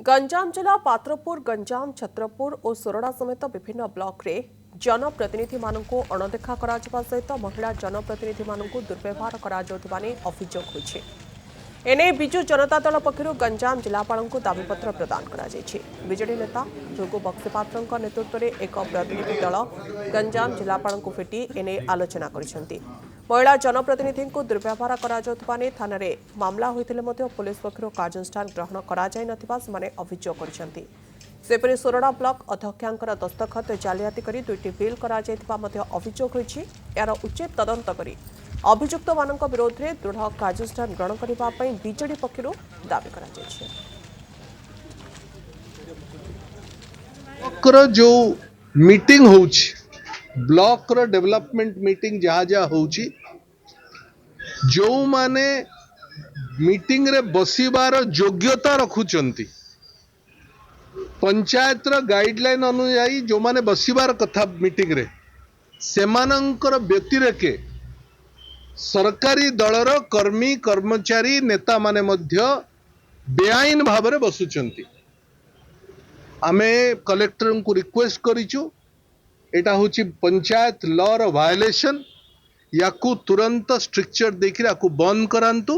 गंजाम जिला पात्रपुर गंजाम छत्रपुर और सोरडा समेत विभिन्न ब्लॉक रे जनप्रतिनिधि मानक अणदेखा करा सहित महिला जनप्रतिनिधि मानक दुर्व्यवहार करा अभियोग होइछे। एने बिजु जनता दल पक्षर गंजाम जिलापाल को दाबीपत्र प्रदान करा बीजेडी नेता जोगु बक्सीपात्र नेतृत्व में एक प्रतिनिधि दल गंजाम जिलापाल को भेटी एने आलोचना करिसेंती। महिला जनप्रतिनिधि को दुर्व्यवहार करा थाना रे मामला होइतिले मध्य पुलिस पक्षर कार्यानुष्ठान ग्रहण करा जाय नथिबा सेमाने अभियोग करिसेंती। सेपरि सोरडा ब्लॉक अध्यक्षांकर दस्तखत जालियाती करी 2टी बिल करा जायतिबा मध्य अभियोग होइछि। यार उचित तदंत करी अभियुक्त मानक विरोध में दृढ़ कार्यानुष्ठान ग्रहण करने बीजेडी पक्षर दावी कर जो मीटिंग होउछि ब्लॉक रो डेवलपमेंट मीटिंग जहाँ जहाँ होउछि जो माने मीटिंग रे बसिबार योग्यता रखुचंती पंचायत रो गाइडलाइन अनुसार जो माने बसिबार कथा मीटिंग रे सेमानंकर व्यतिरेके सरकारी दलर कर्मी कर्मचारी नेता माने मध्य बेआईन भाव में बसुचंती। आमे कलेक्टर को रिक्वेस्ट करिचु एटा होची पंचायत लॉ रो वायलेशन याकू तुरंत स्ट्रक्चर देखि याकू बंद करांतु।